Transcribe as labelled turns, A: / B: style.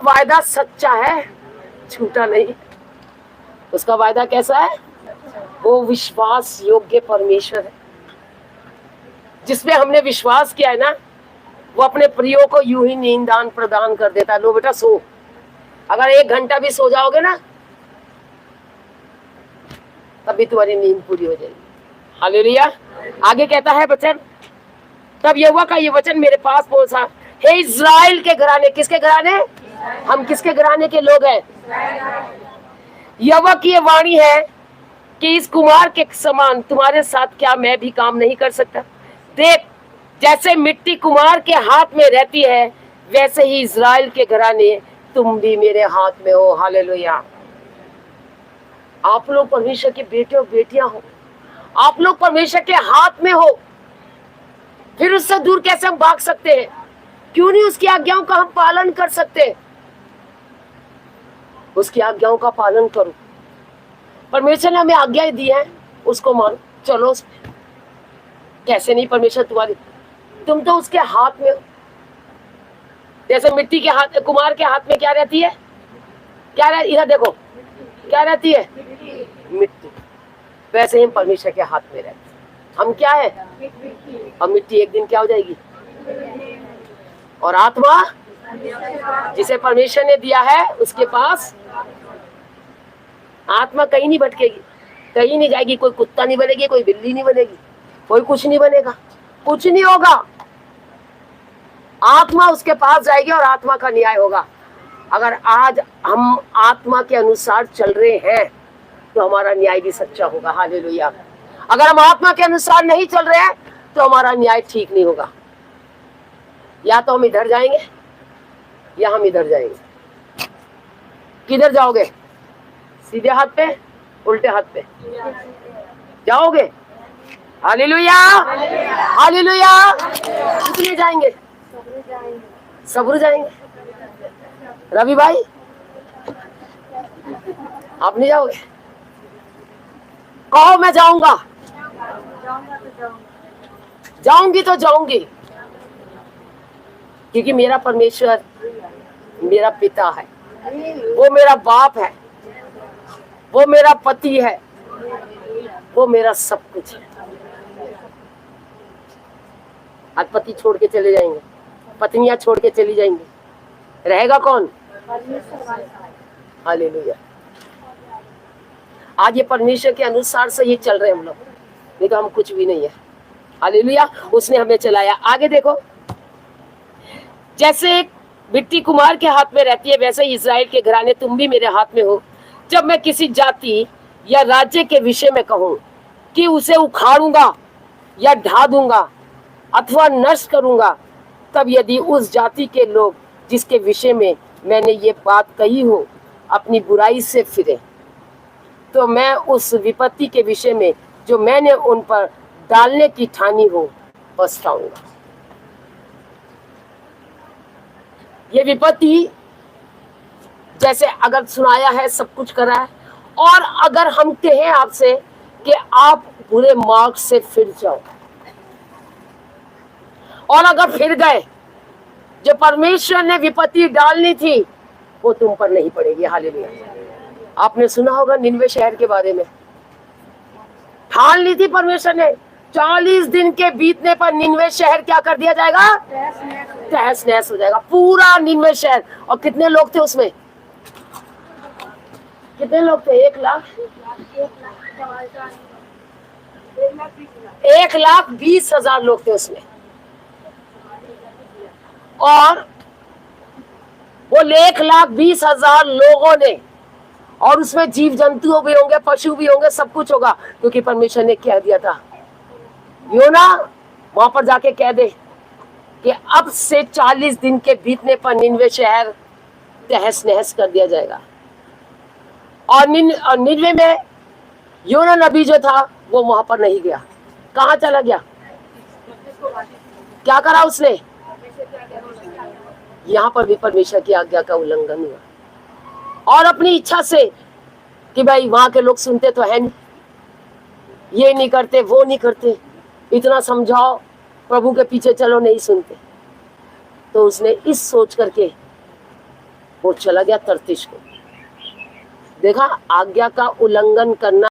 A: वायदा सच्चा है, झूठा नहीं। उसका वायदा कैसा है? वो विश्वास योग्य परमेश्वर है। जिसमें हमने विश्वास किया है ना, वो अपने प्रियो को यूं ही नींद दान प्रदान कर देता है। लो बेटा सो, अगर 1 घंटा भी सो जाओगे ना तभी तुम्हारी नींद पूरी हो जाएगी। हालेलुया। आगे कहता है वचन, तब यहोवा का ये वचन मेरे पास पहुंचा, हे इज़राइल के घराने। किसके घराने? हम किसके घराने के लोग हैं? यहोवा की ये वाणी है कि इस कुमार के समान तुम्हारे साथ क्या मैं भी काम नहीं कर सकता? देख, जैसे मिट्टी कुमार के हाथ में रहती है, वैसे ही इज़राइल के घराने तुम भी मेरे हाथ में हो। हालेलुया। आप लोग परमेश्वर के बेटे और बेटियां हो, आप लोग परमेश्वर के हाथ में हो। फिर उससे दूर कैसे हम भाग सकते हैं? क्यों नहीं उसकी आज्ञाओं का हम पालन कर सकते? उसकी आज्ञाओं का पालन करो। परमेश्वर ने हमें आज्ञाएं दी है, उसको मानो, चलो। कैसे नहीं? परमेश्वर तुम्हारी, तुम तो उसके हाथ में हो। जैसे मिट्टी के हाथ, कुमार के हाथ में क्या रहती है? क्या रहती? इधर देखो, क्या रहती है? मिट्टी। वैसे ही हम परमेश्वर के हाथ में रहते हैं। हम क्या है? हम मिट्टी एक दिन क्या हो जाएगी? और आत्मा जिसे परमेश्वर ने दिया है उसके पास आत्मा कहीं नहीं भटकेगी, कहीं नहीं जाएगी। कोई कुत्ता नहीं बनेगी, कोई बिल्ली नहीं बनेगी, कोई कुछ नहीं बनेगा, कुछ नहीं होगा। आत्मा उसके पास जाएगी और आत्मा का न्याय होगा। अगर आज हम आत्मा के अनुसार चल रहे हैं तो हमारा न्याय भी सच्चा होगा। हालेलुया। अगर हम आत्मा के अनुसार नहीं चल रहे हैं तो हमारा न्याय ठीक नहीं होगा। या तो हम इधर जाएंगे या हम इधर जाएंगे। किधर जाओगे? सीधे हाथ पे, उल्टे हाथ पे जाओगे? Hallelujah, hallelujah. कितने जाएंगे? सबरू जाएंगे। रवि भाई आप नहीं जाओगे? कहो मैं जाऊंगा। जाऊंगी तो जाऊंगी, क्योंकि मेरा परमेश्वर मेरा पिता है, वो मेरा बाप है, वो मेरा पति है, वो मेरा सब कुछ है। आज पति छोड़ के चले जाएंगे, पत्नियां छोड़ के चली जाएंगी, रहेगा कौन? हालेलुया। आज ये परमेश्वर के अनुसार से ये चल रहे हैं हम लोग, नहीं तो हम कुछ भी नहीं है। हालेलुया। उसने हमें चलाया। आगे देखो, जैसे एक मिट्टी कुमार के हाथ में रहती है, वैसे ही इज़राइल के घराने तुम भी मेरे हाथ में हो। जब मैं किसी जाति या राज्य के विषय में कहूँ कि उसे उखाड़ूंगा या ढा दूंगा अथवा नष्ट करूंगा, तब यदि उस जाति के लोग जिसके विषय में मैंने ये बात कही हो अपनी बुराई से फिरे, तो मैं उस विपत्ति के विषय में जो मैंने उन पर डालने की ठानी हो पछताऊंगा। ये विपत्ति जैसे अगर सुनाया है, सब कुछ करा है, और अगर हम कहें आपसे कि आप बुरे मार्ग से फिर जाओ, और अगर फिर गए, जो परमेश्वर ने विपत्ति डालनी थी वो तुम पर नहीं पड़ेगी। हालेलुया। आपने सुना होगा निनवे शहर के बारे में, ठान ली थी परमेश्वर ने, 40 दिन के बीतने पर निनवे शहर क्या कर दिया जाएगा? तहस नहस हो जाएगा, पूरा निनवे शहर। और कितने लोग थे उसमें? कितने लोग थे? 1,20,000 लोग थे उसमें। और वो 1,20,000 लोगों ने, और उसमें जीव जंतु भी होंगे, पशु भी होंगे, सब कुछ होगा, क्योंकि परमेश्वर ने कह दिया था। योना वहां पर जाके कह दे कि अब से 40 दिन के बीतने पर निनवे शहर तहस नहस कर दिया जाएगा। और निनवे में योना नबी जो था वो वहां पर नहीं गया। कहाँ चला गया? क्या करा उसने? यहाँ पर भी परमेश्वर की आज्ञा का उल्लंघन हुआ, और अपनी इच्छा से कि भाई वहां के लोग सुनते तो है नहीं, ये नहीं करते, वो नहीं करते, इतना समझाओ, प्रभु के पीछे चलो, नहीं सुनते। तो उसने इस सोच करके वो चला गया तर्तीश को। देखा, आज्ञा का उल्लंघन करना